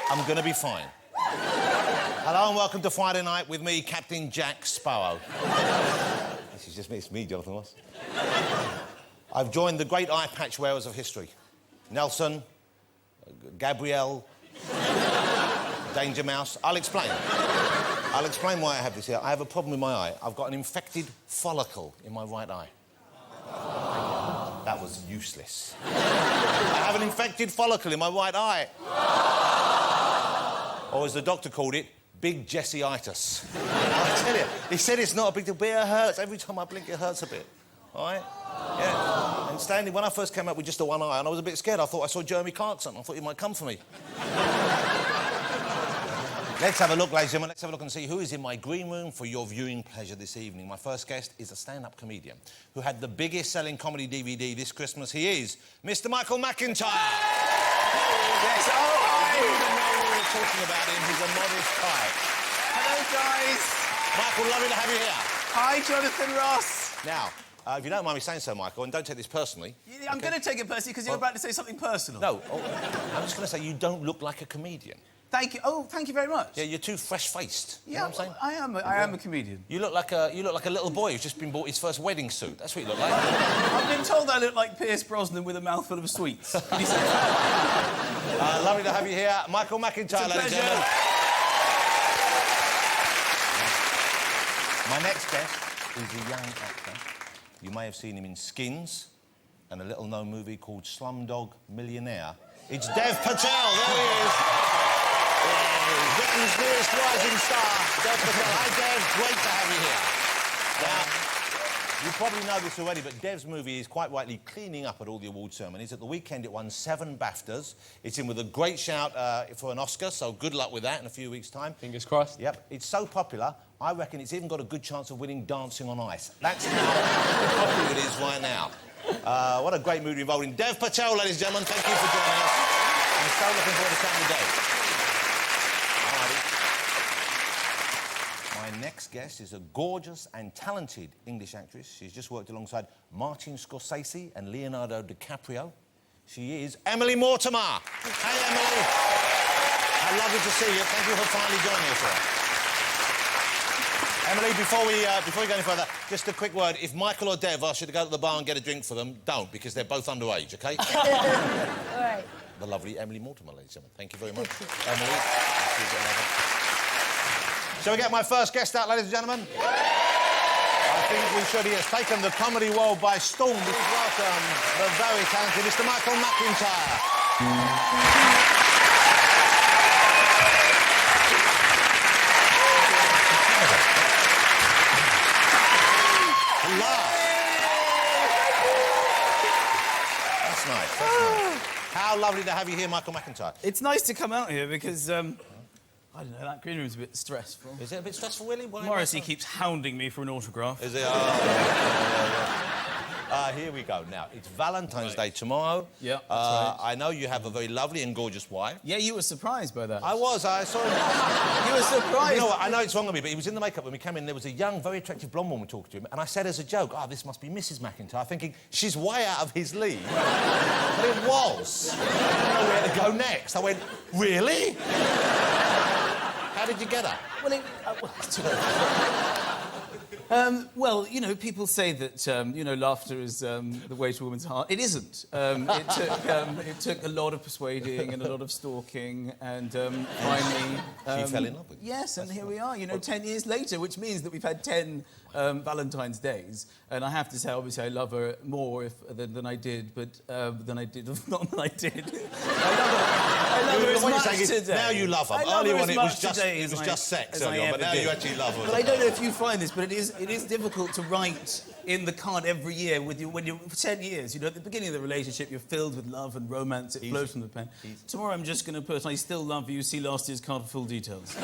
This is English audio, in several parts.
I'm going to be fine. Hello and welcome to Friday Night with me, Captain Jack Sparrow. This is just me, it's me, Jonathan Ross. I've joined the great eye patch wearers of history. Nelson, Gabrielle, Danger Mouse. I'll explain why I have this here. I have a problem with my eye. I've got an infected follicle in my right eye. That was useless. I have an infected follicle in my right eye. Or as the doctor called it, big Jesse-itis. I tell you, he said it's not a big deal, but it hurts. Every time I blink, it hurts a bit. All right? Yeah. And Stanley, when I first came up with just the one eye, and I was a bit scared, I thought I saw Jeremy Clarkson. I thought he might come for me. Let's have a look, ladies and gentlemen. Let's have a look and see who is in my green room for your viewing pleasure this evening. My first guest is a stand-up comedian who had the biggest selling comedy DVD this Christmas. He is Mr. Michael McIntyre. Yes, oh, hi! Even though we were talking about him, he's a modest type. Hello, guys. Michael, lovely to have you here. Hi, Jonathan Ross. Now, if you don't mind me saying so, Michael, and don't take this personally... Yeah, I'm going to take it personally because you're about to say something personal. No, I'm just going to say you don't look like a comedian. Thank you. Oh, thank you very much. Yeah, you're too fresh-faced. Yeah, you know what I'm saying? I am a comedian. You look like a little boy who's just been bought his first wedding suit. That's what you look like. I've been told I look like Pierce Brosnan with a mouthful of sweets. Can you say that? Lovely to have you here. Michael McIntyre, ladies and gentlemen. My next guest is a young actor. You may have seen him in Skins and a little-known movie called Slumdog Millionaire. It's Dev Patel. There he is. Britain's newest rising star, Dev Patel. Hi, Dev. Great to have you here. Now, you probably know this already, but Dev's movie is quite rightly cleaning up at all the award ceremonies. At the weekend, it won 7 BAFTAs. It's in with a great shout for an Oscar, so good luck with that in a few weeks' time. Fingers crossed. Yep. It's so popular, I reckon it's even got a good chance of winning Dancing on Ice. That's how popular it is right now. What a great movie involving Dev Patel, ladies and gentlemen. Thank you for joining us. I'm so looking forward to chatting with Dev. My next guest is a gorgeous and talented English actress. She's just worked alongside Martin Scorsese and Leonardo DiCaprio. She is Emily Mortimer. Hey, Emily. How lovely to see you. Thank you for finally joining us here. Emily, before we go any further, just a quick word. If Michael or Dev ask you to go to the bar and get a drink for them, don't, because they're both underage, OK? All right. The lovely Emily Mortimer, ladies and gentlemen. Thank you very much. Emily. Shall we get my first guest out, ladies and gentlemen? I think we should. He has taken the comedy world by storm. Please welcome the very talented Mr. Michael McIntyre. That's nice. How lovely to have you here, Michael McIntyre. It's nice to come out here because, I don't know, that green room's a bit stressful. Is it a bit stressful, really? Morrissey keeps hounding me for an autograph. Is it? Here we go. Now, it's Valentine's Day tomorrow. Yeah, that's right. I know you have a very lovely and gorgeous wife. Yeah, you were surprised by that. I was. I saw him. You were surprised? You know what? I know it's wrong of me, but he was in the makeup when we came in. There was a young, very attractive blonde woman talking to him, and I said as a joke, "Oh, this must be Mrs. McIntyre," thinking she's way out of his league. But it was. I didn't know where to go next. I went, "Really? How did you get her?" Well, you know, people say that, you know, laughter is the way to a woman's heart. It isn't. It took a lot of persuading and a lot of stalking, and finally... She fell in love with you. Yes, and here we are, you know, 10 years later, which means that we've had 10 Valentine's Days, and I have to say, obviously, I love her more than I did, but not than I did. I love her as much today. Now you love her. Earlier on, it was just sex, but now you actually love her. But I don't know if you find this, but it is difficult to write in the card every year when you're for 10 years. You know, at the beginning of the relationship, you're filled with love and romance. It flows from the pen. Tomorrow, I'm just going to put, "I still love you. See last year's card for full details."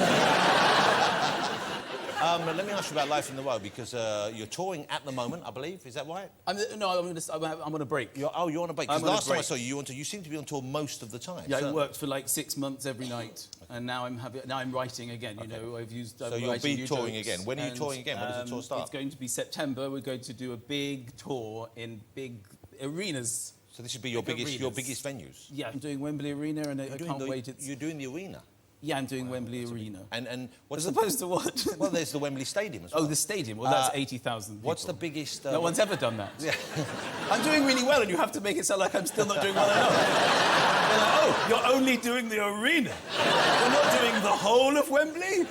Let me ask you about life in the road, because you're touring at the moment, I believe. Is that right? I'm on a break. You're on a break. Because last time I saw you, you seem to be on tour most of the time. Yeah, I worked for like 6 months every night, and now I'm writing again. You know, So you'll be touring again. When are you touring again? When does the tour start? It's going to be September. We're going to do a big tour in big arenas. So this should be your biggest venues. Yeah, I'm doing Wembley Arena, and I can't wait. You're doing the arena. Yeah, I'm doing Wembley Arena. And what's As opposed to what? Well, there's the Wembley Stadium as well. Oh, the stadium. Well, that's 80,000 people. What's the biggest... No one's ever done that. Yeah. I'm doing really well, and you have to make it sound like I'm still not doing well enough. They're like, oh, you're only doing the arena. You're not doing the whole of Wembley?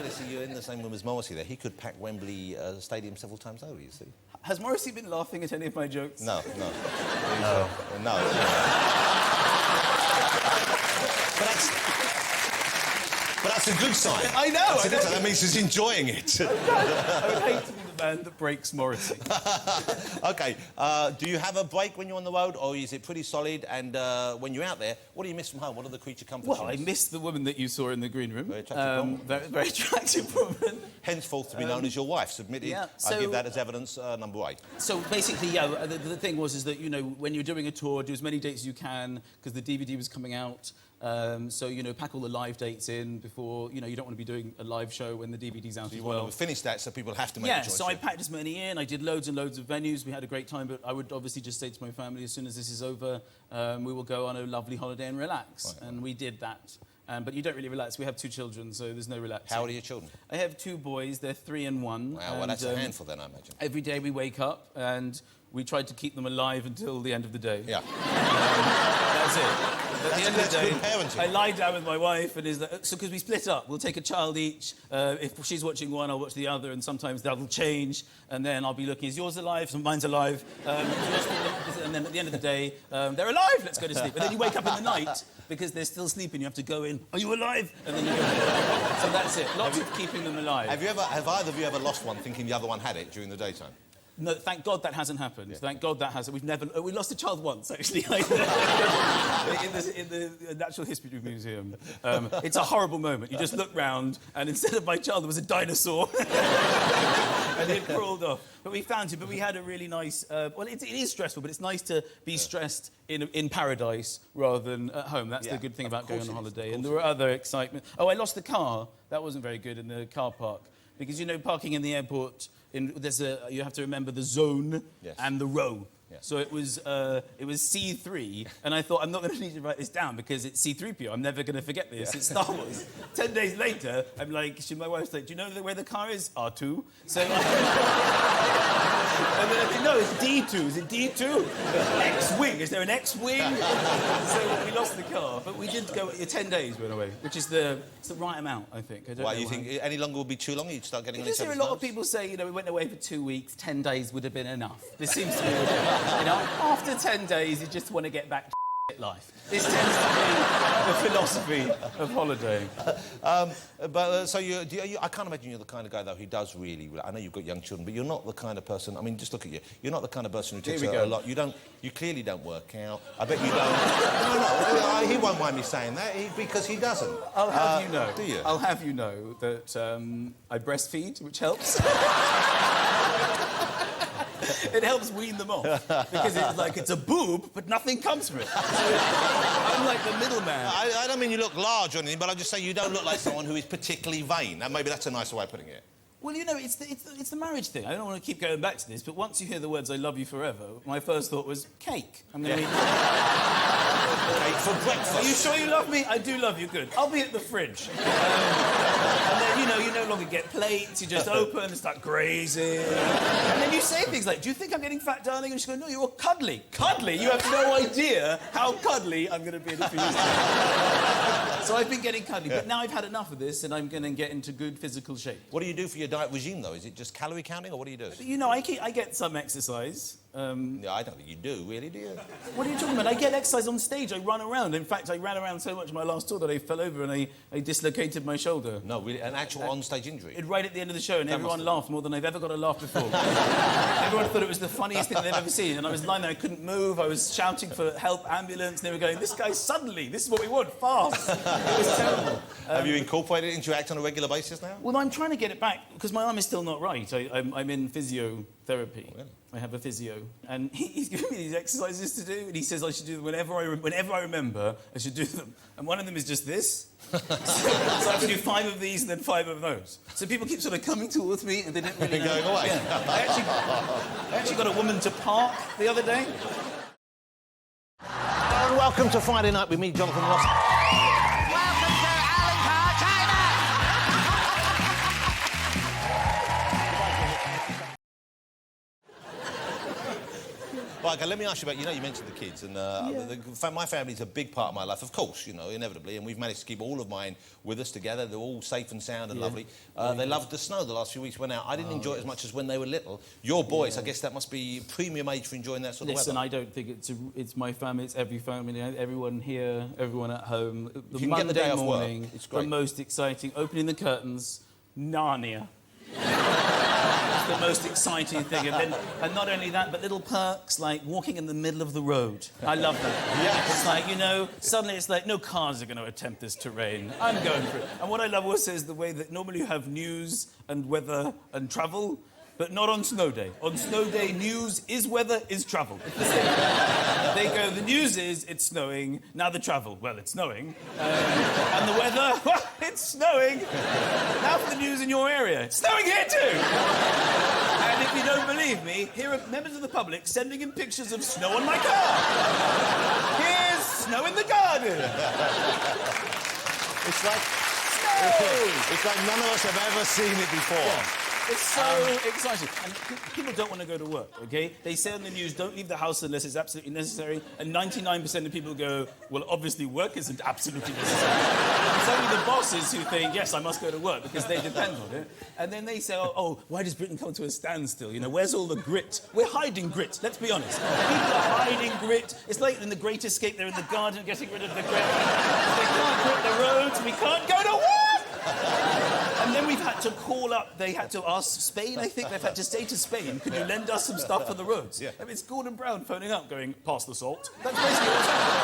Listen, you're in the same room as Morrissey there. He could pack Wembley Stadium several times over, you see. Has Morrissey been laughing at any of my jokes? No. No. But that's a good sign. I know. That's a good sign. That means he's enjoying it. I would hate to be the man that breaks Morrissey. OK, do you have a break when you're on the road, or is it pretty solid? And when you're out there, what do you miss from home? What are the creature comforts? Well, I missed the woman that you saw in the green room. Very attractive woman. Very attractive woman. Henceforth to be known as your wife. Submitted. Yeah, I give that as evidence number 8. So basically, yeah, the thing was that, you know, when you're doing a tour, do as many dates as you can, because the DVD was coming out. So, you know, pack all the live dates in before, you know, you don't want to be doing a live show when the DVD's out as well. You want to finish that so people have to make a choice. Yeah, so I packed as many in. I did loads and loads of venues. We had a great time, but I would obviously just say to my family, as soon as this is over, we will go on a lovely holiday and relax. Right. And we did that. But you don't really relax. We have 2 children, so there's no relaxing. How old are your children? I have 2 boys. They're 3 and 1. Wow, well, that's a handful then, I imagine. Every day we wake up and we try to keep them alive until the end of the day. Yeah. That's it. At the end of the day, good parenting. I lie down with my wife, and so because we split up, we'll take a child each. If she's watching one, I'll watch the other, and sometimes that'll change. And then I'll be looking: is yours alive? So mine's alive. And then at the end of the day, they're alive. Let's go to sleep. And then you wake up in the night because they're still sleeping. You have to go in. Are you alive? And then you go. So that's it. Lots of keeping them alive. Have either of you ever lost one thinking the other one had it during the daytime? No, thank God that hasn't happened. Yeah. Thank God that hasn't. We lost a child once, actually, in the Natural History Museum. It's a horrible moment. You just look round, and instead of my child, there was a dinosaur, and it crawled off. But we found him. But we had a really nice. Well, it is stressful, but it's nice to be stressed in paradise rather than at home. That's the good thing about going on a holiday. And there were other excitement. Oh, I lost the car. That wasn't very good in the car park because you know parking in the airport. You have to remember the zone and the row. Yeah. So it was C3, and I thought, I'm not going to need to write this down because it's C3PO. I'm never going to forget this. Yeah. It's Star Wars. 10 days later, I'm like, my wife's like, do you know where the car is? R2. So and then I think, no, it's D2. Is it D2? X-Wing. Is there an X-Wing? So we lost the car. But we did go, 10 days went away, which is it's the right amount, I think. Why, you think any longer would be too long? You'd start getting on each other's nerves? A lot of people say, you know, we went away for 2 weeks, 10 days would have been enough. This seems to be you know, after 10 days, you just want to get back to life. This tends to be the philosophy of holidaying. So I can't imagine you're the kind of guy, though, who does really... I know you've got young children, but you're not the kind of person... I mean, just look at you. You're not the kind of person who takes a lot... You clearly don't work out. I bet you don't... No, he won't mind me saying that, because he doesn't. I'll have you know... Do you? I'll have you know that I breastfeed, which helps. It helps wean them off because it's like it's a boob, but nothing comes from it. So I'm like the middleman. I don't mean you look large or anything, but I just say you don't look like someone who is particularly vain. And maybe that's a nicer way of putting it. Well, you know, it's the marriage thing. I don't want to keep going back to this, but once you hear the words "I love you forever," my first thought was cake. I'm going to eat cake for breakfast. Are you sure you love me? I do love you. Good. I'll be at the fridge. And then you no longer get plates. You just open and start grazing. And then you say things like, "Do you think I'm getting fat, darling?" And she goes, "No, you're cuddly. Cuddly. You have no idea how cuddly I'm going to be in a few years." So I've been getting cuddly, but now I've had enough of this, and I'm going to get into good physical shape. What do you do for your diet regime, though? Is it just calorie counting, or what do you do? You know, I get some exercise. No, I don't think you do, really, do you? What are you talking about? I get exercise on stage. I run around. In fact, I ran around so much in my last tour that I fell over and I dislocated my shoulder. No, really? An actual on-stage injury? Right at the end of the show, and everyone laughed more than I've ever got a laugh before. Everyone thought it was the funniest thing they've ever seen, and I was lying there, I couldn't move, I was shouting for help, ambulance, and they were going, "This guy's suddenly, this is what we want, fast." It was terrible. Have you incorporated it into your act on a regular basis now? Well, I'm trying to get it back, because my arm is still not right. I'm in physiotherapy. Oh, really? I have a physio, and he's giving me these exercises to do, and he says I should do them whenever I remember, I should do them. And one of them is just this. So I have to do 5 of these and then 5 of those. So people keep sort of coming towards me, and they didn't really know. Going away. Yeah. I actually got a woman to park the other day. And welcome to Friday Night with me, Jonathan Ross. Welcome to Right, okay, let me ask you about, you mentioned the kids, and my family's a big part of my life, of course, inevitably, and we've managed to keep all of mine with us together. They're all safe and sound and lovely. They loved the snow the last few weeks we went out. I didn't enjoy it as much as when they were little. Your boys, I guess that must be premium age for enjoying that sort of weather. Listen, I don't think it's my family, it's every family, everyone here, everyone at home. The you can Monday get the day morning, off work. It's great. the most exciting, opening the curtains, Narnia. It's the most exciting thing. And not only that, but little perks like walking in the middle of the road. I love that. Yes. It's like, suddenly it's like, no cars are going to attempt this terrain. I'm going for it. And what I love also is the way that normally you have news and weather and travel, but not on snow day. On snow day, news is weather, is travel. It's the same. They go, the news is it's snowing. Now the travel, well, it's snowing. And the weather, well, it's snowing. Now for the news in your area. It's snowing here too. And if you don't believe me, here are members of the public sending in pictures of snow on my car. Here's snow in the garden. It's like... Snow! It's like none of us have ever seen it before. Yeah. It's so exciting. And people don't want to go to work, OK? They say on the news, don't leave the house unless it's absolutely necessary. And 99% of people go, well, obviously work isn't absolutely necessary. It's only the bosses who think, yes, I must go to work because they depend on it. And then they say, oh, why does Britain come to a standstill? Where's all the grit? We're hiding grit, let's be honest. People are hiding grit. It's like in The Great Escape, they're in the garden getting rid of the grit. They can't grit the roads, we can't go to work! And then we've had to call up, they had to ask Spain, I think, they've had to say to Spain, could you lend us some stuff for the roads? Yeah. I mean, it's Gordon Brown phoning up going, pass the salt. That's basically what's happening.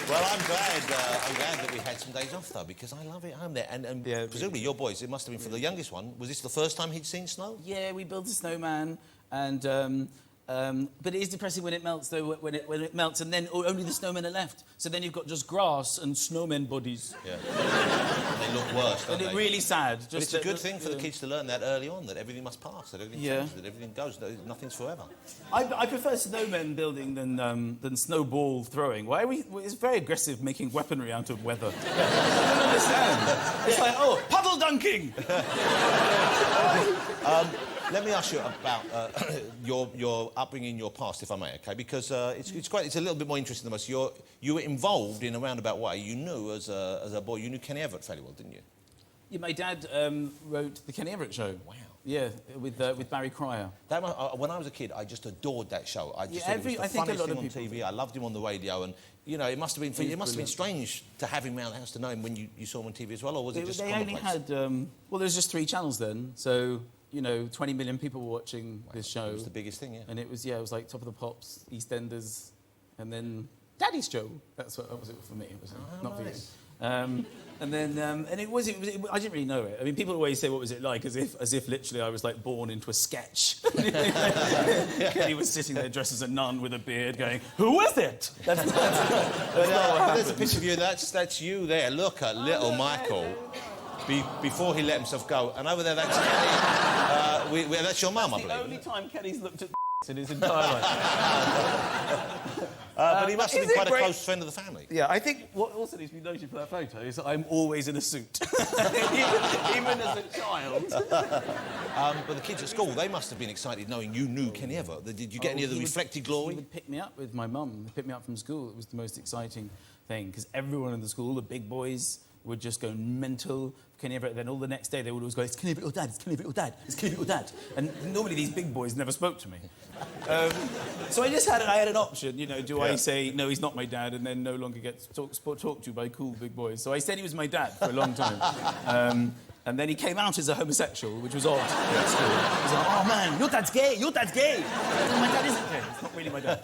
Well, I'm glad that we had some days off, though, because I love it home there. And presumably your boys, it must have been for the youngest one, was this the first time he'd seen snow? Yeah, we built a snowman, and... but it is depressing when it melts, though, when it melts, and then only the snowmen are left. So then you've got just grass and snowmen bodies. Yeah. They look worse, don't and they? it's really sad. But it's a good thing for the kids to learn that early on, that everything must pass, that everything changes, that everything goes, that nothing's forever. I prefer snowmen building than snowball throwing. Why are we... It's very aggressive making weaponry out of weather. I don't understand. It's like, oh, puddle dunking! Let me ask you about your upbringing, your past, if I may, OK? Because it's a little bit more interesting than most. You were involved in a roundabout way. You knew as a boy, you knew Kenny Everett fairly well, didn't you? Yeah, my dad wrote the Kenny Everett Show. Wow. Yeah, with Barry Cryer. When I was a kid, I just adored that show. I just Yeah, thought it was the funniest thing on TV. I loved him on the radio, and it must have been strange to have him around the house, to know him when you saw him on TV as well, or was it just commonplace? They only had well, there's just 3 channels then, so 20 million people were watching this show. It was the biggest thing, yeah. And it was like Top of the Pops, EastEnders, and then Daddy's Show. That was it for me. It was not nice. for you. And then and it was I didn't really know it. I mean, people always say, what was it like, as if literally I was like born into a sketch. Kenny was sitting there dressed as a nun with a beard going, who was it? That's not what happened. There's a picture of you, that's you there. Look at little Michael before he let himself go. And over there, that's Kenny. That's your mum, I believe. The only time Kenny's looked at in his entire life. But he must have been quite a close friend of the family. Yeah, I think what also needs to be noted for that photo is that I'm always in a suit. Even as a child. But the kids at school, they must have been excited knowing you knew Kenny Everett. Did you get any of the reflected glory? He would pick me up with my mum. He'd pick me up from school. It was the most exciting thing, because everyone in the school, the big boys, would just go mental for Kenny Everett. Then all the next day they would always go, it's Kenny Everett your dad, it's Kenny Everett your dad, it's Kenny Everett your dad. And normally these big boys never spoke to me. So I had an option, do I say, no, he's not my dad, and then no longer get talked to by cool big boys. So I said he was my dad for a long time. And then he came out as a homosexual, which was odd at school. He was like, oh man, your dad's gay, your dad's gay. My dad isn't gay, it's not really my dad.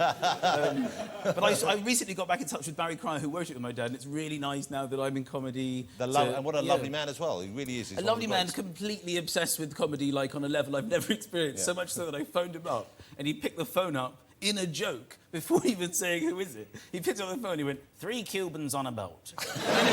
But I recently got back in touch with Barry Cryer, who wrote it with my dad, and it's really nice now that I'm in comedy. And what a lovely man as well, he really is. A lovely man, completely obsessed with comedy, like on a level I've never experienced, so much so that I phoned him up, and he picked the phone up in a joke, before even saying, who is it? He picked up the phone, he went, 3 Cubans on a boat. Then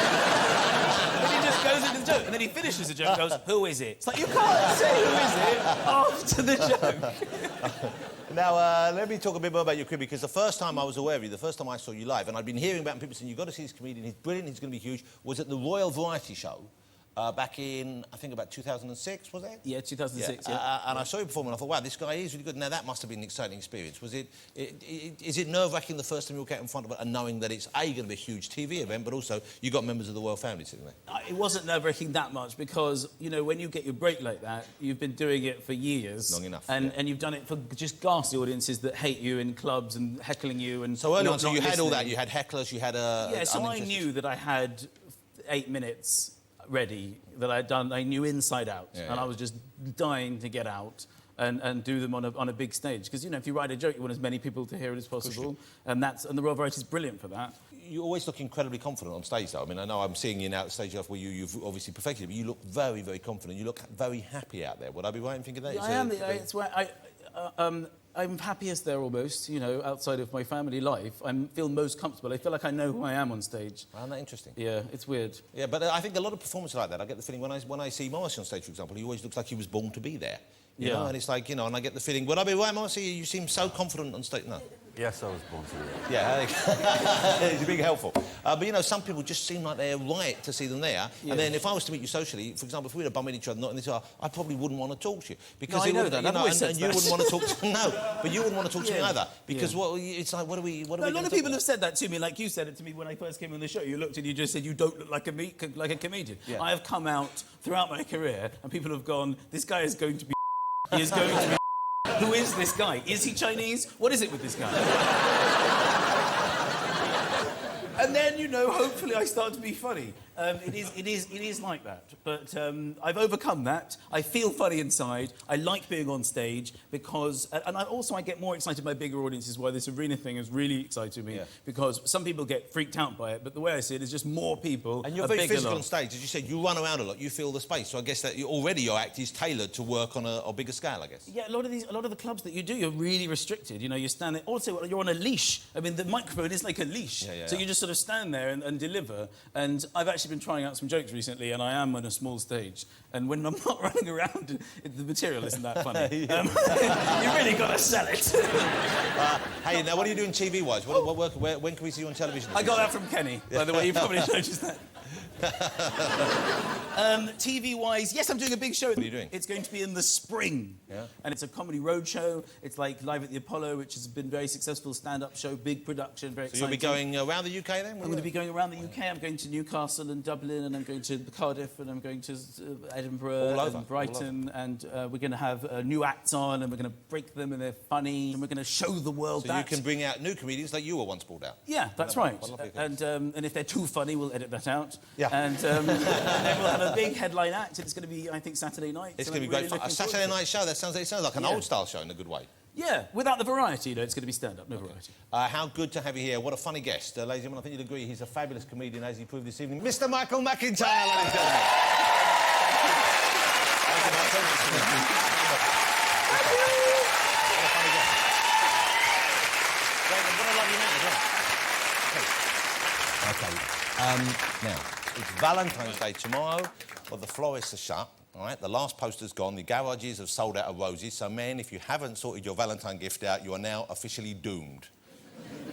he just goes into the joke, and then he finishes the joke and goes, who is it? It's like, you can't say who is it after the joke. Now, let me talk a bit more about your career, because the first time I was aware of you, the first time I saw you live, and I'd been hearing about people saying, you've got to see this comedian, he's brilliant, he's going to be huge, was at the Royal Variety Show back in, I think, about 2006, was it? Yeah, 2006, yeah. And I saw you perform and I thought, wow, this guy is really good. Now, that must have been an exciting experience. Was is it nerve-wracking the first time you walk out in front of it and knowing that it's, A, going to be a huge TV event, but also you got members of the royal family sitting there? It wasn't nerve-wracking that much because, you know, when you get your break like that, you've been doing it for years. Long enough. And you've done it for just ghastly audiences that hate you in clubs and heckling you. And so early on, not you had all that. listening. You had hecklers, you had... Yeah, so I knew that I had 8 minutes ready that I'd done. I knew inside out. Yeah, and I was just dying to get out and do them on a big stage. Because, you know, if you write a joke, you want as many people to hear it as possible. And the Royal Variety is brilliant for that. You always look incredibly confident on stage, though. I mean, I know I'm seeing you now at stage off where you've obviously perfected it, but you look very, very confident. You look very happy out there. Would I be right in thinking that? Yeah, I am. It's why I'm happiest there almost, you know, outside of my family life. I feel most comfortable. I feel like I know who I am on stage. Isn't that interesting? Yeah, it's weird. Yeah, but I think a lot of performances like that, I get the feeling when I see Morrissey on stage, for example, he always looks like he was born to be there. You know, and it's like, you know, and I get the feeling, would I be right, Morrissey? You seem so confident on stage. No. Yes, I was born to do that. Yeah, it's being helpful. But, you know, some people just seem like they're right to see them there. Yeah. And then if I was to meet you socially, for example, if we were to bump into each other, not in this hour, I probably wouldn't want to talk to you. Because no, I know that. You know, and you that. wouldn't want to talk to No, but you wouldn't want to talk to me either. Because it's like, what are we a lot of people have said that to me, like you said it to me when I first came on the show. You looked and you just said, you don't look like a comedian. Yeah. I have come out throughout my career and people have gone, this guy is going to be he is going to be who is this guy? Is he Chinese? What is it with this guy? And then, you know, hopefully I start to be funny. It is like that. But I've overcome that. I feel funny inside. I like being on stage because... And I get more excited by bigger audiences, why this arena thing has really excited me. Yeah. Because some people get freaked out by it, but the way I see it is just more people. And you're very physical on stage. As you said, you run around a lot. You feel the space. So I guess that already your act is tailored to work on a bigger scale, I guess. Yeah, a lot of the clubs that you do, you're really restricted. You know, you're standing... Also, you're on a leash. I mean, the microphone is like a leash. So you just sort of stand there and deliver. And I've actually been trying out some jokes recently, and I am on a small stage. And when I'm not running around, the material isn't that funny. You really got to sell it. Hey, now what are you doing TV-wise? What work? When can we see you on television? I got that from Kenny, by the way. You probably noticed that. TV-wise, yes, I'm doing a big show. What are you doing? It's going to be in the spring. Yeah. And it's a comedy road show. It's like Live at the Apollo, which has been very successful stand-up show, big production, very exciting. So you'll be going around the UK then? I'm going to be going around the UK. I'm going to Newcastle and Dublin, and I'm going to Cardiff, and I'm going to Edinburgh and Brighton, and we're going to have new acts on, and we're going to break them, and they're funny, and we're going to show the world that. So you can bring out new comedians like you were once brought out. Yeah, that's right. And if they're too funny, we'll edit that out. Yeah. And then we'll have a big headline act, and it's going to be, I think, Saturday night. It's going to be great fun. A Saturday night show, that sounds like an old-style show in a good way. Yeah, without the variety, you know, it's going to be stand-up, no variety. How good to have you here. What a funny guest. Ladies and gentlemen, I think you'd agree he's a fabulous comedian, as he proved this evening. Mr. Michael McIntyre, ladies and gentlemen. Now, it's Valentine's Day tomorrow, but the florists are shut, all right? The last poster's gone. The garages have sold out of roses. So, men, if you haven't sorted your Valentine gift out, you are now officially doomed.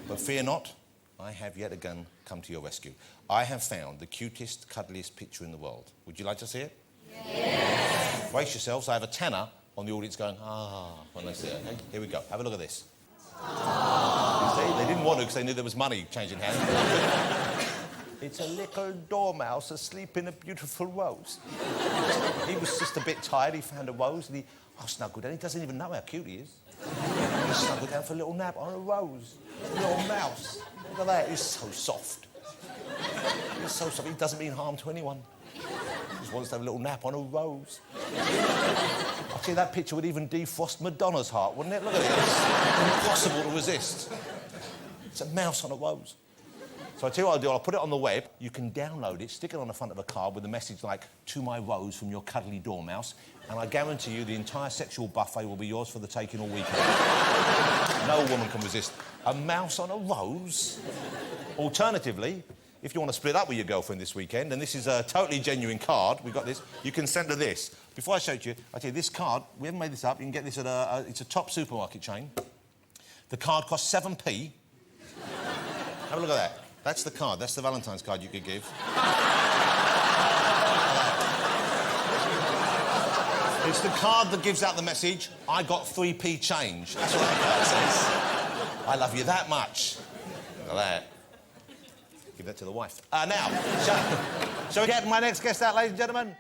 But fear not, I have yet again come to your rescue. I have found the cutest, cuddliest picture in the world. Would you like to see it? Yes. Brace yourselves. I have a tenor on the audience going, when they see it. Okay? Here we go. Have a look at this. You see? They didn't want to because they knew there was money changing hands. It's a little dormouse asleep in a beautiful rose. He was just a bit tired. He found a rose and he snuggled down. He doesn't even know how cute he is. He snuggled down for a little nap on a rose. A little mouse. Look at that. He's so soft. He's so soft. He doesn't mean harm to anyone. He just wants to have a little nap on a rose. I tell you, that picture would even defrost Madonna's heart, wouldn't it? Look at it. It's impossible to resist. It's a mouse on a rose. So I tell you what I'll do, I'll put it on the web. You can download it, stick it on the front of a card with a message like, "To my rose from your cuddly dormouse," and I guarantee you the entire sexual buffet will be yours for the taking all weekend. No woman can resist a mouse on a rose. Alternatively, if you want to split up with your girlfriend this weekend, and this is a totally genuine card, we've got this, you can send her this. Before I show it to you, I tell you, this card, we haven't made this up, you can get this at it's a top supermarket chain. The card costs 7p. Have a look at that. That's the card. That's the Valentine's card you could give. It's the card that gives out the message, I got 3p change. That's what that card says. I love you that much. Look at that. Give that to the wife. Now, shall we get my next guest out, ladies and gentlemen?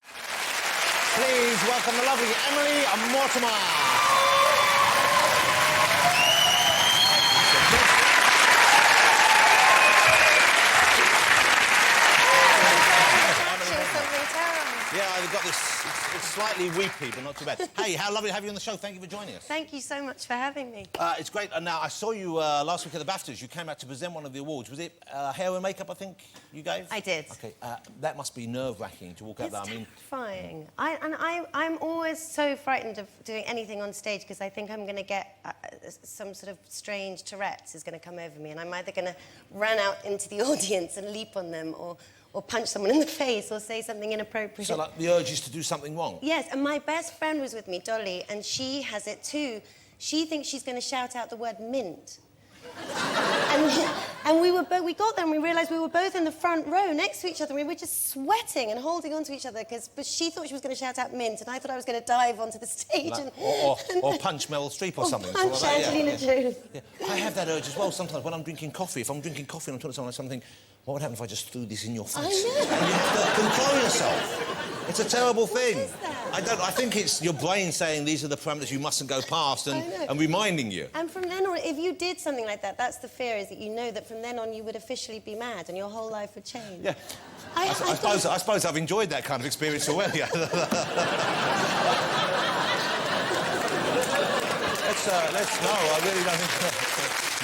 Please welcome the lovely Emily Mortimer. Yeah, I've got this. It's slightly weepy, but not too bad. Hey, how lovely to have you on the show. Thank you for joining us. Thank you so much for having me. It's great. And now, I saw you last week at the BAFTAs. You came out to present one of the awards. Was it hair and makeup, I think, you gave? I did. OK, that must be nerve-wracking to walk out there. I mean... terrifying. I'm always so frightened of doing anything on stage because I think I'm going to get some sort of strange Tourette's is going to come over me and I'm either going to run out into the audience and leap on them or punch someone in the face or say something inappropriate. So, like, the urge is to do something wrong? Yes, and my best friend was with me, Dolly, and she has it too. She thinks she's going to shout out the word mint. and we got there and we realised we were both in the front row next to each other and we were just sweating and holding on to each other but she thought she was going to shout out mint and I thought I was going to dive onto the stage like, and... or punch Meryl Streep or something. Punch Angelina Jolie. Yeah. I have that urge as well sometimes when I'm drinking coffee. If I'm drinking coffee and I'm talking to someone, something, what would happen if I just threw this in your face? I know. And you have to control yourself. It's a terrible thing. What is that? I think it's your brain saying these are the parameters you mustn't go past and reminding you. And from then on, if you did something like that, that's the fear, is that you know that from then on you would officially be mad and your whole life would change. Yeah. I suppose I've enjoyed that kind of experience so well, yeah. let's know. I really don't think...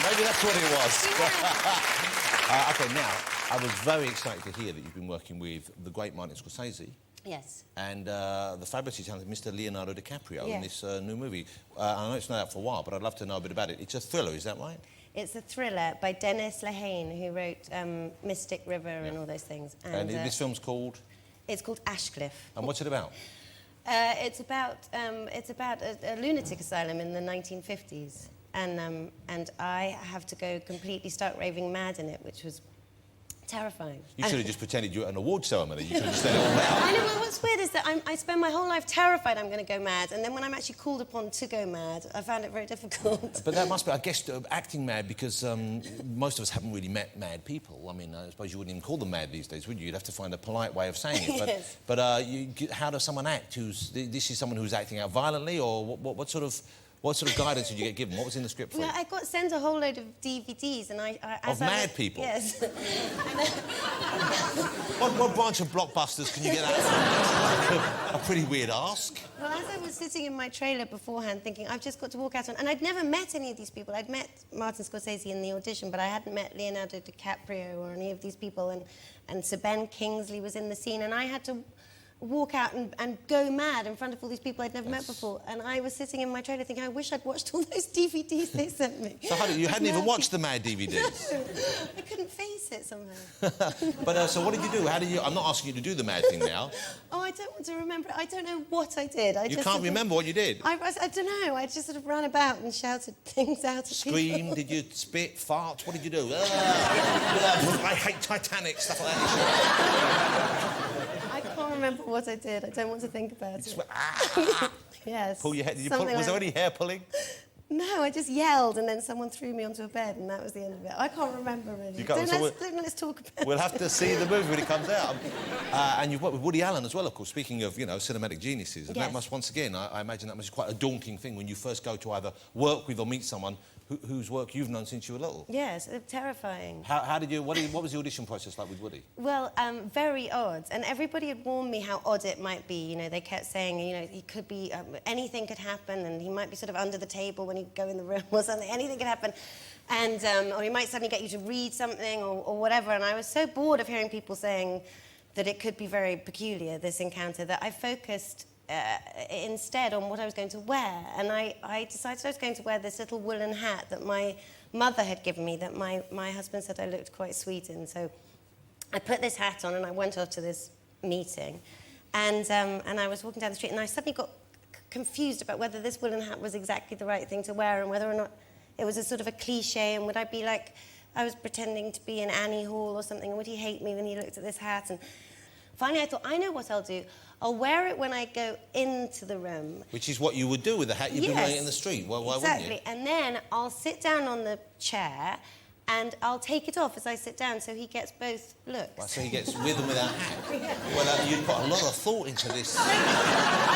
Maybe that's what it was. Yeah. OK, now, I was very excited to hear that you've been working with the great Martin Scorsese. Yes. And the fabulously talented Mr. Leonardo DiCaprio in this new movie. I know it's not out for a while, but I'd love to know a bit about it. It's a thriller, is that right? It's a thriller by Dennis Lehane, who wrote Mystic River and all those things. And this film's called? It's called Ashcliffe. And what's it about? It's about a lunatic asylum in the 1950s. And I have to go completely stark raving mad in it, which was terrifying. You should have just pretended you were at an award ceremony. You could have said it all now. I know, well, what's weird is that I spend my whole life terrified I'm going to go mad, and then when I'm actually called upon to go mad, I found it very difficult. But that must be, I guess, acting mad, because most of us haven't really met mad people. I mean, I suppose you wouldn't even call them mad these days, would you? You'd have to find a polite way of saying it. But, yes. But how does someone act? This is someone who's acting out violently, or what sort of guidance did you get given? What was in the script for you? Well, I got sent a whole load of DVDs, and Of mad people? Yes. What branch of Blockbusters can you get out of? A pretty weird ask. Well, as I was sitting in my trailer beforehand thinking, I've just got to walk out on... And I'd never met any of these people. I'd met Martin Scorsese in the audition, but I hadn't met Leonardo DiCaprio or any of these people, and Sir Ben Kingsley was in the scene, and I had to walk out and go mad in front of all these people I'd never met before. And I was sitting in my trailer thinking, I wish I'd watched all those DVDs they sent me. So you hadn't even watched the mad DVDs? No, I couldn't face it somehow. But so what did you do? I'm not asking you to do the mad thing now. Oh, I don't want to remember. I don't know what I did. You can't remember what you did? I don't know. I just sort of ran about and shouted things out at people. Scream? Did you spit? Fart? What did you do? I hate Titanic, stuff like that. I can't remember what I did. I don't want to think about it. Yes. Pull your hair. Was there any hair pulling? No, I just yelled and then someone threw me onto a bed and that was the end of it. I can't remember really. Let's talk about it. We'll have to see the movie when it comes out. And you've worked with Woody Allen as well, of course, speaking of, cinematic geniuses. And that must, once again, I imagine that must be quite a daunting thing when you first go to either work with or meet someone whose work you've known since you were little. Yes, terrifying. What was the audition process like with Woody? Well, very odd. And everybody had warned me how odd it might be. They kept saying, he could be, anything could happen, and he might be sort of under the table when you go in the room or something. Anything could happen. And, or he might suddenly get you to read something or whatever. And I was so bored of hearing people saying that it could be very peculiar, this encounter, that I focused instead on what I was going to wear. And I decided I was going to wear this little woolen hat that my mother had given me that my husband said I looked quite sweet in. So I put this hat on and I went off to this meeting. And I was walking down the street and I suddenly got confused about whether this woolen hat was exactly the right thing to wear and whether or not it was a sort of a cliche, and would I be like I was pretending to be in Annie Hall or something, and would he hate me when he looked at this hat? And finally I thought, I know what I'll do. I'll wear it when I go into the room. Which is what you would do with the hat you've been wearing in the street. Well, why wouldn't you? Exactly. And then I'll sit down on the chair and I'll take it off as I sit down so he gets both looks. Well, so he gets with and without hat. Yeah. Well, you put a lot of thought into this.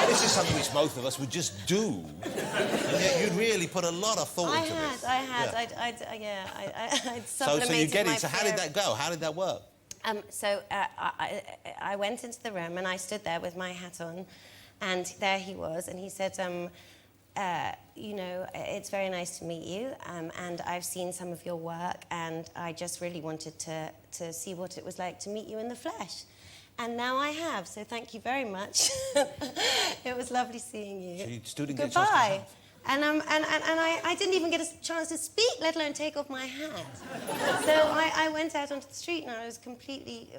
This is something which both of us would just do. And yet you'd really put a lot of thought into this. I'd So you get it. So how did that go? How did that work? I went into the room and I stood there with my hat on, and there he was, and he said, you know, it's very nice to meet you, and I've seen some of your work, and I just really wanted to see what it was like to meet you in the flesh. And now I have, so thank you very much. It was lovely seeing you. So you still didn't Goodbye. get a chance to have. And I didn't even get a chance to speak, let alone take off my hat. So I went out onto the street and I was completely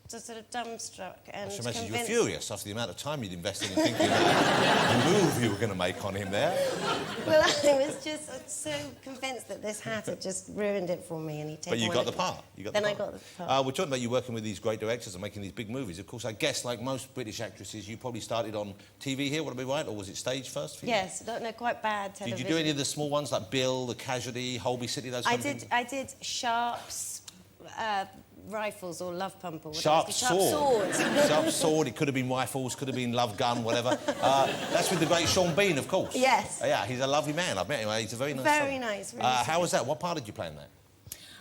just sort of dumbstruck and I should imagine convinced. you were furious after the amount of time you'd invested in thinking about the move you were going to make on him there. Well, I was just so convinced that this hat had just ruined it for me, and he'd taken. But you got the part. Then I got the part. We're talking about you working with these great directors and making these big movies. Of course, I guess, like most British actresses, you probably started on TV here, would I be right? Or was it stage first for you? Yes, no, quite bad television. Did you do any of the small ones, like Bill, The Casualty, Holby City, those kind of things? I did Sharp's rifles or Love Pump or whatever. Sharp Sword. Sword. Sharp Sword, it could have been Rifles, could have been Love Gun, whatever. That's with the great Sean Bean, of course. Yes. Yeah, he's a lovely man. I've met him. He's a very nice Very son. nice. Really how was that? What part did you play in that?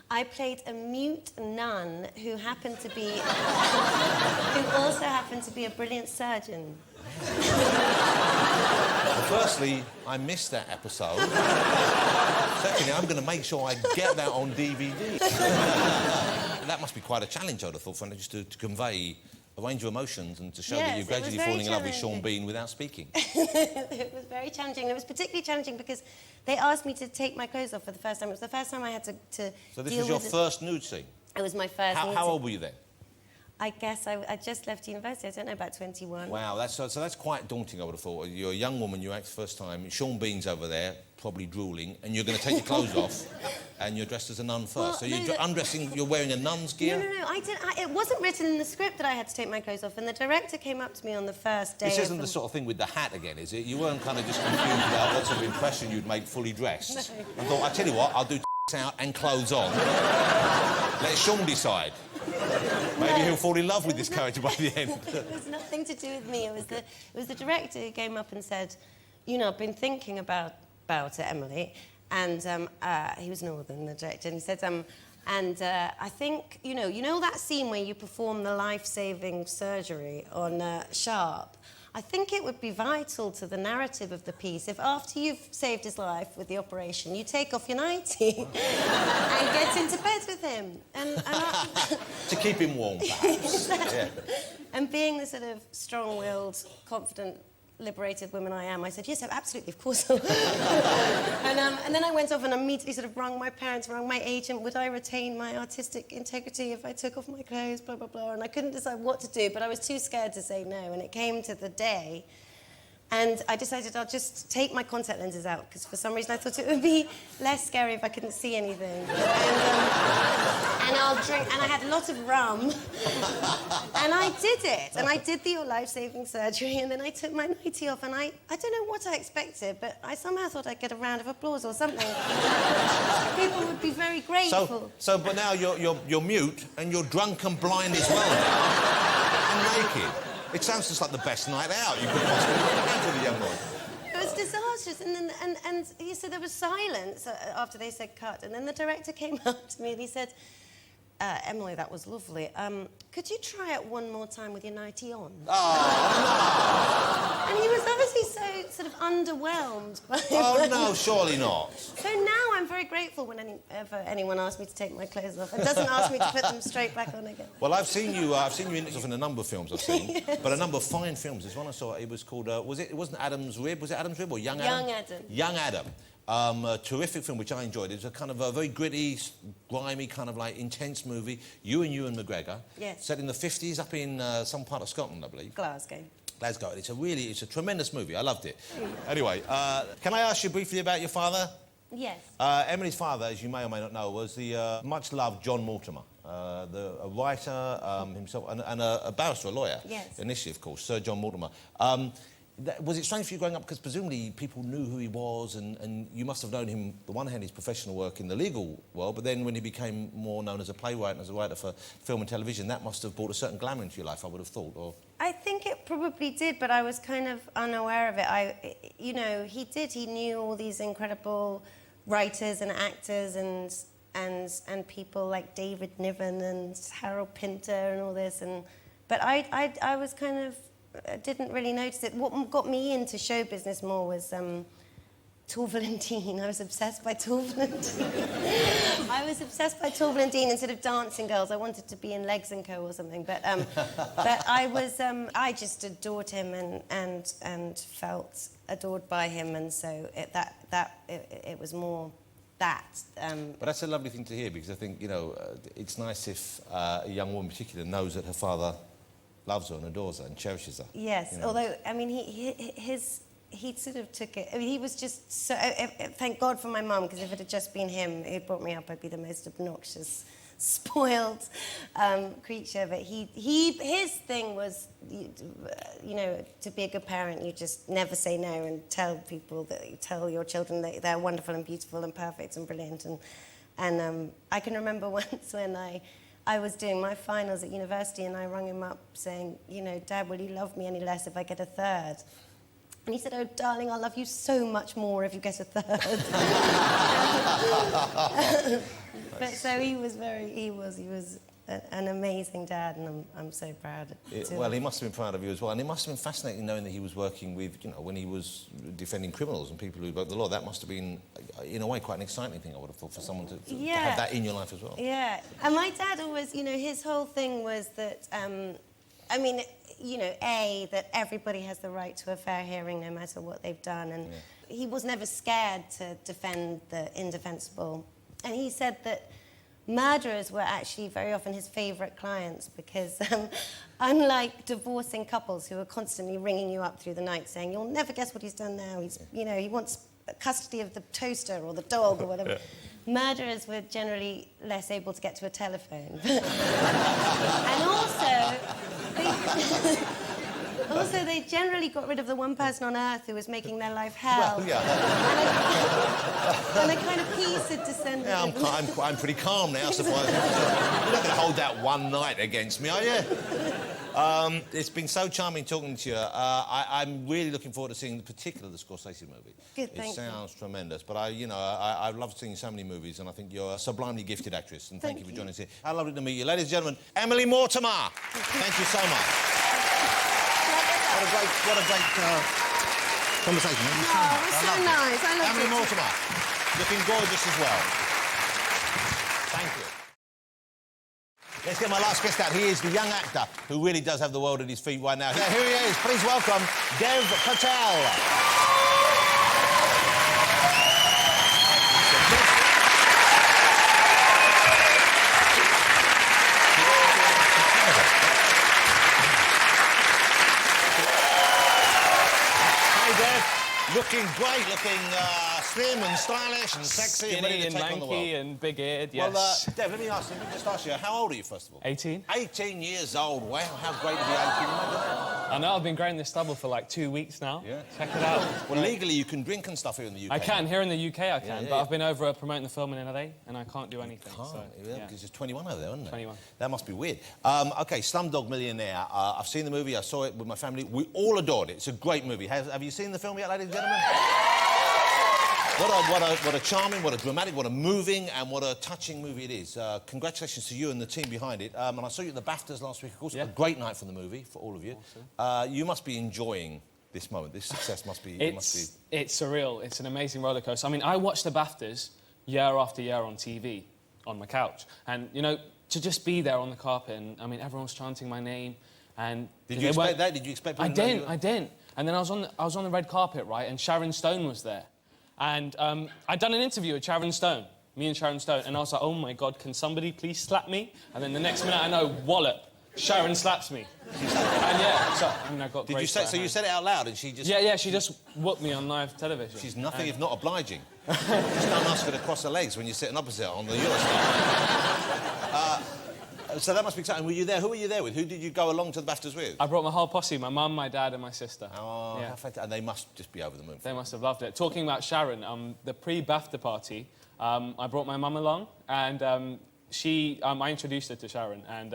I played a mute nun who happened to be... who also happened to be a brilliant surgeon. Well, firstly, I missed that episode. Secondly, I'm going to make sure I get that on DVD. That must be quite a challenge, I'd have thought, for just to convey a range of emotions and to show that you're gradually falling in love with Sean Bean without speaking. It was very challenging. It was particularly challenging because they asked me to take my clothes off for the first time. It was the first time I had to So this was your first nude scene? It was my first nude How scene. old were you then? I guess I just left university. I don't know, about 21. Wow, so that's quite daunting, I would have thought. You're a young woman, you act first time, Sean Bean's over there, probably drooling, and you're going to take your clothes off, and you're dressed as a nun first. Well, so you're undressing, you're wearing a nun's gear? No, it wasn't written in the script that I had to take my clothes off, and the director came up to me on the first day. This isn't the sort of thing with the hat again, is it? You weren't kind of just confused about what sort of impression you'd make fully dressed. No. I thought, I tell you what, I'll do out and clothes on. Let Sean decide. Maybe he'll fall in love with this character by the end. It was nothing to do with me. It was the director who came up and said, you know, I've been thinking about it, Emily. And he was Northern, the director, and he said, I think, you know that scene where you perform the life-saving surgery on Sharp? I think it would be vital to the narrative of the piece if after you've saved his life with the operation, you take off your nightie and get into bed with him. To keep him warm, perhaps. Yeah. And being the sort of strong-willed, confident, liberated woman I am, I said, yes, absolutely, of course. And then I went off and immediately sort of rung my parents, rung my agent, would I retain my artistic integrity if I took off my clothes, blah, blah, blah. And I couldn't decide what to do, but I was too scared to say no. And it came to the day, and I decided I'll just take my contact lenses out, because for some reason I thought it would be less scary if I couldn't see anything. And I'll drink, and I had a lot of rum. And I did it, and I did the life-saving surgery, and then I took my nightie off, and I don't know what I expected, but I somehow thought I'd get a round of applause or something. People would be very grateful. But now you're mute, and you're drunk and blind as well now. And naked. It sounds just like the best night out you could possibly have with a young boy. It was disastrous, and he said there was silence after they said cut, and then the director came up to me and he said, Emily, that was lovely. Could you try it one more time with your nightie on? Oh. And he was obviously so sort of underwhelmed by it. Oh, no, surely not. So now I'm very grateful whenever anyone asks me to take my clothes off and doesn't ask me to put them straight back on again. Well, I've seen you in a number of films I've seen, yes. But a number of fine films. There's one I saw, it was called, it wasn't Adam's Rib, was it Adam's Rib or Young Adam? Young Adam. Young Adam. A terrific film which I enjoyed. It was a kind of a very gritty, grimy, kind of like intense movie. Ewan McGregor. Yes. Set in the 50s up in some part of Scotland, I believe. Glasgow. It's a tremendous movie. I loved it. Anyway, can I ask you briefly about your father? Yes. Emily's father, as you may or may not know, was the much-loved John Mortimer. a writer himself, and a barrister, a lawyer. Yes. Initially, of course, Sir John Mortimer. Was it strange for you growing up? Because presumably people knew who he was, and you must have known him, on the one hand, his professional work in the legal world, but then when he became more known as a playwright and as a writer for film and television, that must have brought a certain glamour into your life, I would have thought, or... I think it probably did, but I was kind of unaware of it. You know, he knew all these incredible writers and actors and people like David Niven and Harold Pinter and all this, but I was kind of... didn't really notice it. What got me into show business more was Tall Valentine. I was obsessed by Tall Valentine. I was obsessed by Tall Valentine instead of Dancing Girls. I wanted to be in Legs and Co or something. But I was I just adored him and felt adored by him, and so it was more that. But that's a lovely thing to hear, because I think, you know, it's nice if a young woman in particular knows that her father loves her and adores her and cherishes her. Yes, you know? although, I mean, he sort of took it... I mean, he was just so... thank God for my mum, because if it had just been him who'd brought me up, I'd be the most obnoxious, spoiled creature. But his thing was, you know, to be a good parent, you just never say no and tell your children that they're wonderful and beautiful and perfect and brilliant. And I can remember once when I was doing my finals at university, and I rang him up saying, you know, Dad, will you love me any less if I get a third? And he said, oh, darling, I'll love you so much more if you get a third. But so he was an amazing dad, and I'm so proud to well, he must have been proud of you as well, and it must have been fascinating knowing that he was working with, you know, when he was defending criminals and people who broke the law. That must have been, in a way, quite an exciting thing, I would have thought, for someone to have that in your life as well. Yeah, and my dad always, you know, his whole thing was that, I mean, you know, that everybody has the right to a fair hearing no matter what they've done, and he was never scared to defend the indefensible. And he said that murderers were actually very often his favourite clients, because unlike divorcing couples who are constantly ringing you up through the night saying, you'll never guess what he's done now, you know, he wants custody of the toaster or the dog or whatever. Murderers were generally less able to get to a telephone. And also they generally got rid of the one person on earth who was making their life hell. Well, yeah. And a kind of peace had descended. Yeah, I'm pretty calm now, so you're not going to hold that one night against me, are you? It's been so charming talking to you. I'm really looking forward to seeing, particularly the Scorsese movie. Good, thank you. It sounds tremendous, but I love seeing so many movies, and I think you're a sublimely gifted actress, and thank you for joining us here. How lovely to meet you. Ladies and gentlemen, Emily Mortimer. Thank you so much. What a great conversation. Oh, it was so nice. I love Emily Mortimer, looking gorgeous as well. Thank you. Let's get my last guest out. He is the young actor who really does have the world at his feet right now. Yeah, here he is. Please welcome Dev Patel. Looking great, looking slim and stylish and sexy. Skinny and ready to and take on the world. lanky and big-eared, yes. Well, Dev, let me just ask you, how old are you, first of all? 18. 18 years old. Wow, how great to be 18. Imagine that. I know, I've been growing this stubble for like 2 weeks now. Yeah. Check it out. Well, legally, you can drink and stuff here in the UK. I can. Here in the UK, I can. yeah, but I've been over promoting the film in LA, and I can't do anything. Because it's 21 over there, isn't it? 21. That must be weird. OK, Slumdog Millionaire. I've seen the movie. I saw it with my family. We all adored it. It's a great movie. Have you seen the film yet, ladies and gentlemen? What a charming, what a dramatic, what a moving and what a touching movie it is. Congratulations to you and the team behind it. And I saw you at the BAFTAs last week, of course. A great night for the movie, for all of you. Awesome. You must be enjoying this moment. This success must be... It's surreal. It's an amazing roller coaster. I mean, I watch the BAFTAs year after year on TV, on my couch. And, you know, to just be there on the carpet and, I mean, everyone's chanting my name. And Did you expect that? Did you expect people to know you? I didn't. And then I was on the red carpet, right, and Sharon Stone was there. And I'd done an interview with Sharon Stone, me and Sharon Stone, and I was like, oh my God, can somebody please slap me? And then the next minute I know, wallop, Sharon slaps me. And yeah, so I mean, I got Did you say, so you said it out loud and she just... Yeah, she just whooped me on live television. She's nothing if not obliging. Just don't ask her to cross her legs when you're sitting opposite on the Eurostar. So that must be exciting. Were you there? Who were you there with? Who did you go along to the BAFTAs with? I brought my whole posse, my mum, my dad and my sister. Oh, yeah. how fantastic. And they must just be over the moon. They must have loved it. Talking about Sharon, the pre-BAFTA party, I brought my mum along, and I introduced her to Sharon, and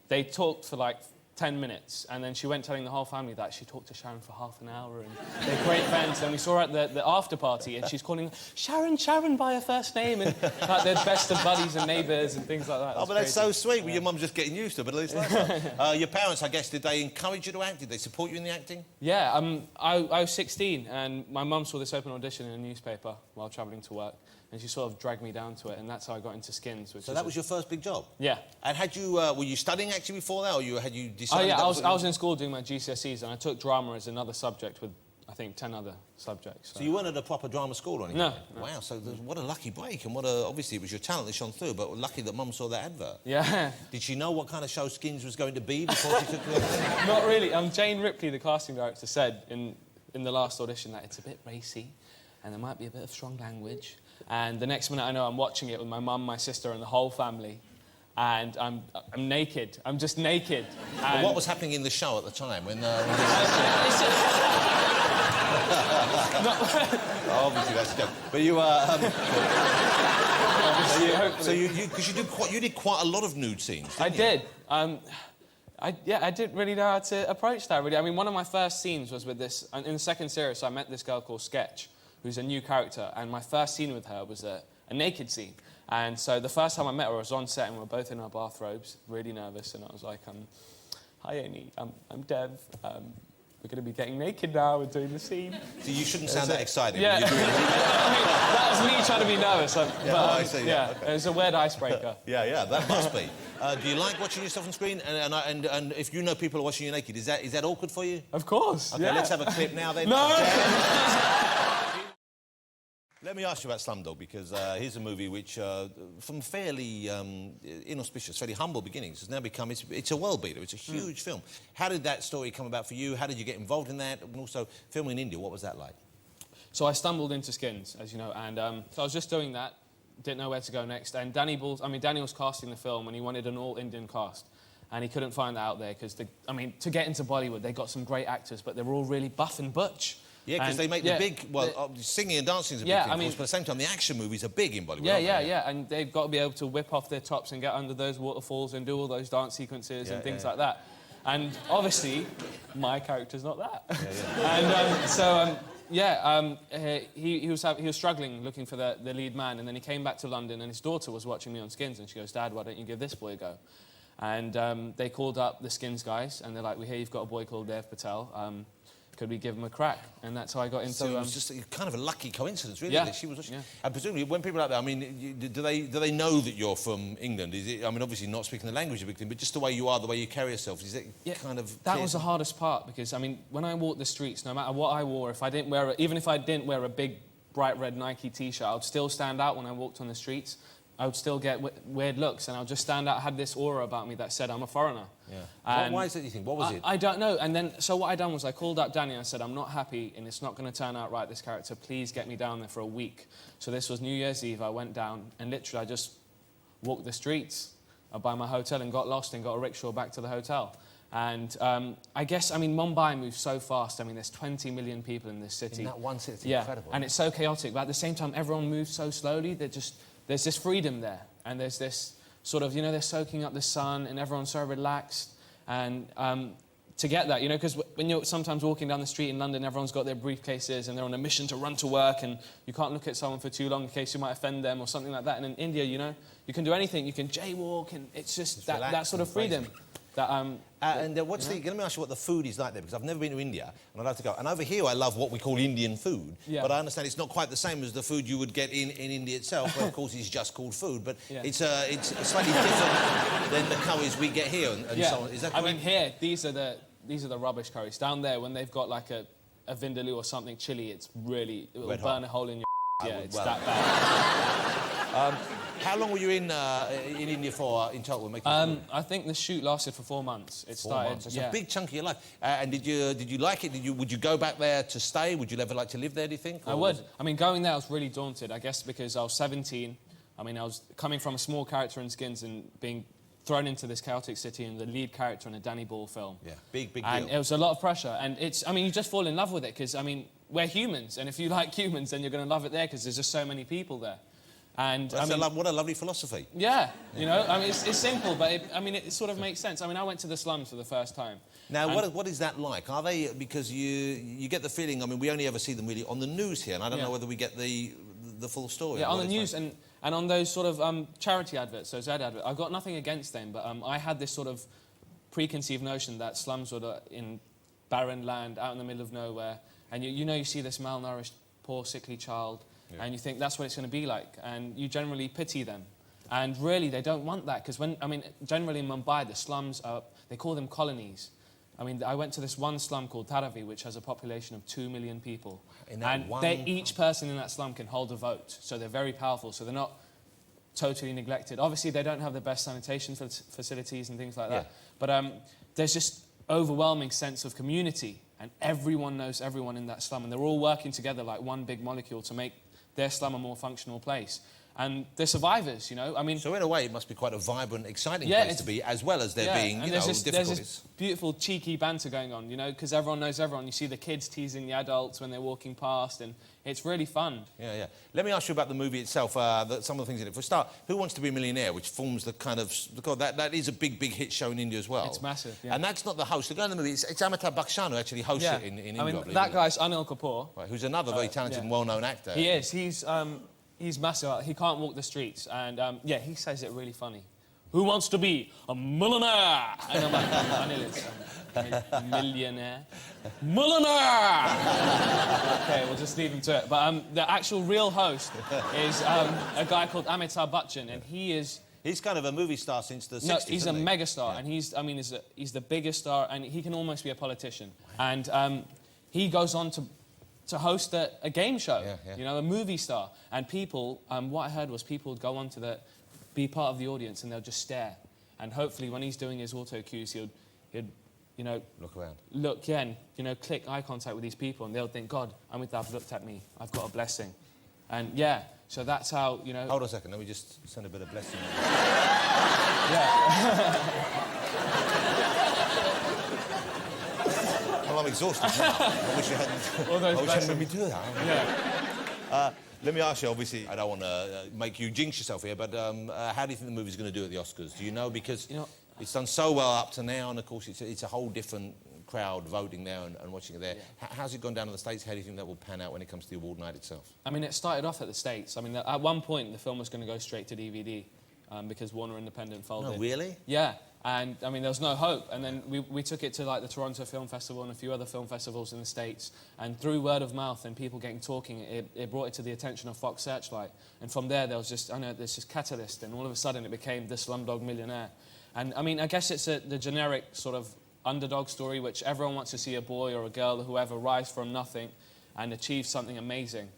they talked for like 10 minutes, and then she went telling the whole family that she talked to Sharon for half an hour, and they're great friends. And we saw her at the after party, and she's calling Sharon by her first name, and like they're best of buddies and neighbours and things like that. Oh, but that's so sweet. Well, your mum's just getting used to it, but at least that's your parents, I guess, did they encourage you to act? Did they support you in the acting? Yeah, I was 16, and my mum saw this open audition in a newspaper while travelling to work, and she sort of dragged me down to it, and that's how I got into Skins. So that was your first big job? Yeah. And had you, were you studying acting before that, or had you decided... Oh, yeah, I was in school doing my GCSEs, and I took drama as another subject with, I think, 10 other subjects. So you weren't at a proper drama school or anything? No. Wow, so what a lucky break, and obviously it was your talent that shone through, but lucky that Mum saw that advert. Yeah. Did she know what kind of show Skins was going to be before she took the... Not really. Jane Ripley, the casting director, said in the last audition that it's a bit racy, and there might be a bit of strong language. And the next minute I know I'm watching it with my mum, my sister, and the whole family, and I'm naked. I'm just naked. But what was happening in the show at the time when... Obviously that's a joke. But you so you did quite a lot of nude scenes. I did. I didn't really know how to approach that. Really, I mean, one of my first scenes was with this in the second series. So I met this girl called Sketch, who's a new character, and my first scene with her was a naked scene. And so the first time I met her, I was on set, and we were both in our bathrobes, really nervous, and I was like, "Hi, Amy. I'm Dev. We're going to be getting naked now and doing the scene." So you shouldn't sound that excited. Yeah. When you're doing I mean, that was me trying to be nervous. I see. Yeah, okay. It was a weird icebreaker. Yeah, that must be. Do you like watching yourself on screen? And if you know people are watching you naked, is that awkward for you? Of course. Okay, yeah. let's have a clip now then. No. Let me ask you about Slumdog, because here's a movie which, from fairly inauspicious, fairly humble beginnings, has now become... It's a world beater. It's a huge film. How did that story come about for you? How did you get involved in that? And also, filming in India, what was that like? So I stumbled into Skins, as you know, and so I was just doing that, didn't know where to go next, and Danny was casting the film, and he wanted an all-Indian cast, and he couldn't find that out there, because, to get into Bollywood, they got some great actors, but they were all really buff and butch. Yeah, because they make the big... Well, singing and dancing is a big thing, of course, but at the same time, the action movies are big in Bollywood, Yeah, and they've got to be able to whip off their tops and get under those waterfalls and do all those dance sequences and things like that. And obviously, my character's not that. He was struggling looking for the lead man, and then he came back to London, and his daughter was watching me on Skins, and she goes, "Dad, why don't you give this boy a go?" And they called up the Skins guys, and they're like, "We hear you've got a boy called Dev Patel. Could we give him a crack?" And that's how I got into... So it was just kind of a lucky coincidence, really, yeah, that she was watching. Yeah. And presumably, when people are out there, do they know that you're from England? Is it, obviously not speaking the language a big thing, but just the way you are, the way you carry yourself, is it kind of... That was the hardest part, because, when I walked the streets, no matter what I wore, even if I didn't wear a big, bright red Nike T-shirt, I would still stand out when I walked on the streets. I would still get weird looks, and I would just stand out. I had this aura about me that said I'm a foreigner. Yeah. Why is it, you think? What was it? I don't know. And then, so what I done was I called up Danny and I said, "I'm not happy, and it's not going to turn out right, this character. Please get me down there for a week." So this was New Year's Eve. I went down, and literally I just walked the streets by my hotel and got lost and got a rickshaw back to the hotel. And I guess, Mumbai moves so fast. There's 20 million people in this city. In that one city, it's incredible. And it's so chaotic. But at the same time, everyone moves so slowly. There's this freedom there, and there's this sort of, they're soaking up the sun, and everyone's so relaxed. And to get that, because when you're sometimes walking down the street in London, everyone's got their briefcases, and they're on a mission to run to work, and you can't look at someone for too long in case you might offend them or something like that. And in India, you can do anything. You can jaywalk, and it's just that sort of freedom. Let me ask you what the food is like there, because I've never been to India, and I'd like to go. And over here, I love what we call Indian food, but I understand it's not quite the same as the food you would get in India itself, where, of course, it's just called food, but it's slightly different than the curries we get here, and so on. Is that correct? Here, these are the rubbish curries. Down there, when they've got, like, a vindaloo or something chili, it will burn a hole in your... It's that bad. How long were you in India for in total? I think the shoot lasted for 4 months. It started. It's a big chunk of your life. And did you like it? Would you go back there to stay? Would you ever like to live there? Do you think? I would. Going there, I was really daunted. I guess because I was 17. I was coming from a small character in Skins and being thrown into this chaotic city and the lead character in a Danny Boyle film. Yeah, big deal. And it was a lot of pressure. And it's, I mean, you just fall in love with it because, I mean, we're humans. And if you like humans, then you're going to love it there because there's just so many people there. And I mean, what a lovely philosophy. Yeah, you know, I mean, it's simple, but it sort of makes sense. I mean, I went to the slums for the first time. Now, what is that like? Are they, because you get the feeling, I mean, we only ever see them really on the news here, and I don't know whether we get the full story. Yeah, on the news and on those sort of charity adverts, those ad adverts. I've got nothing against them, but I had this sort of preconceived notion that slums were in barren land, out in the middle of nowhere, and you know, you see this malnourished, poor, sickly child, and you think that's what it's going to be like, and you generally pity them. And really, they don't want that, because generally in Mumbai, the slums they call them colonies. I mean, I went to this one slum called Dharavi, which has a population of 2 million people. And each person in that slum can hold a vote, so they're very powerful, so they're not totally neglected. Obviously, they don't have the best sanitation facilities and things like that, but there's just overwhelming sense of community, and everyone knows everyone in that slum, and they're all working together like one big molecule to make their slum a more functional place. And they're survivors, you know. I mean, so in a way, it must be quite a vibrant, exciting place to be, as well as there being, you know, difficulties. There's this beautiful, cheeky banter going on, you know, because everyone knows everyone. You see the kids teasing the adults when they're walking past, and it's really fun. Yeah, yeah. Let me ask you about the movie itself, some of the things in it. For a start, Who Wants to Be a Millionaire, which forms the kind of... God, that is a big hit show in India as well. It's massive, yeah. And that's not the host. The guy in the movie, it's Amitabh Bachchan who actually hosts it in India, I mean, that guy's Anil Kapoor. Right, who's another very talented and well-known actor. He is. He's massive. He can't walk the streets. And, yeah, he says it really funny. Who wants to be a millionaire? And I'm like, Anil, it's millionaire. Millionaire! OK, we'll just leave him to it. But the actual real host is a guy called Amitabh Bachchan, and he is... He's kind of a movie star since the 60s, No, he's a mega star, yeah. And he's the biggest star, and he can almost be a politician. And he goes on to host a game show, you know, a movie star. And people, what I heard was people would go on to be part of the audience and they'll just stare. And hopefully when he's doing his auto cues, he'd you know... Look around. Look, yeah, and, you know, click eye contact with these people and they'll think, God, Amitabh looked at me. I've got a blessing. And, yeah, so that's how, you know... Hold on a second, let me just send a bit of blessing. Well, I'm exhausted now. I wish you hadn't made me do that. Yeah. Let me ask you, obviously, I don't want to make you jinx yourself here, but how do you think the movie's going to do at the Oscars? Do you know? Because it's done so well up to now, and of course it's a whole different crowd voting now and watching it there. Yeah. How's it gone down in the States? How do you think that will pan out when it comes to the award night itself? I mean, it started off at the States. I mean, at one point, the film was going to go straight to DVD because Warner Independent folded. No, really? Yeah. And, I mean, there was no hope. And then we took it to, like, the Toronto Film Festival and a few other film festivals in the States. And through word of mouth and people getting talking, it brought it to the attention of Fox Searchlight. And from there was just, there's this catalyst. And all of a sudden, it became the Slumdog Millionaire. And, I mean, I guess it's the generic sort of underdog story, which everyone wants to see a boy or a girl or whoever rise from nothing and achieve something amazing.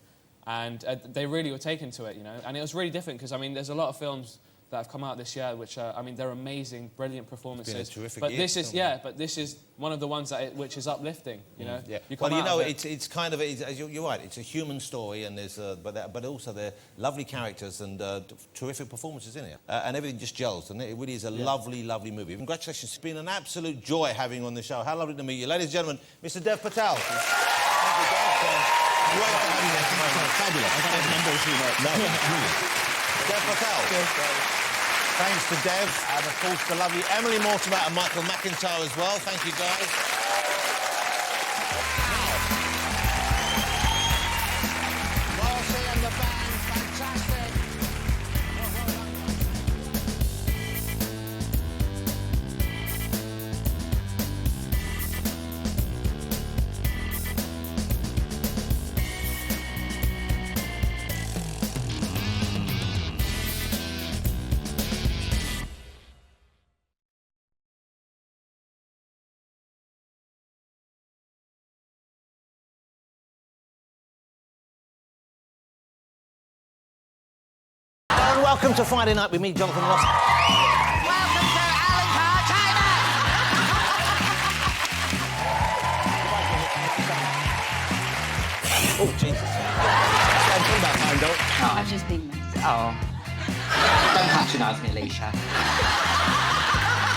And they really were taken to it, you know. And it was really different because, I mean, there's a lot of films that have come out this year, which I mean, they're amazing, brilliant performances. It's been a terrific but year, this is, but this is one of the ones which is uplifting, you know. Yeah. Well, it's kind of, you're right. It's a human story, and there's, but also there are lovely characters and terrific performances in it, and everything just gels. And it really is a lovely, lovely movie. Congratulations! It's been an absolute joy having you on the show. How lovely to meet you, ladies and gentlemen, Mr. Dev Patel. Thank you, Fabulous. Dev Patel. Thanks to Dev, and of course the lovely Emily Mortimer and Michael McIntyre as well. Thank you, guys. Morrissey and the band, fantastic. And welcome to Friday Night with me, Jonathan Ross. Welcome to Alan Carr, China! Oh, Jesus. About time, don't. Oh, I've just been... Oh. Don't patronise me, Alicia.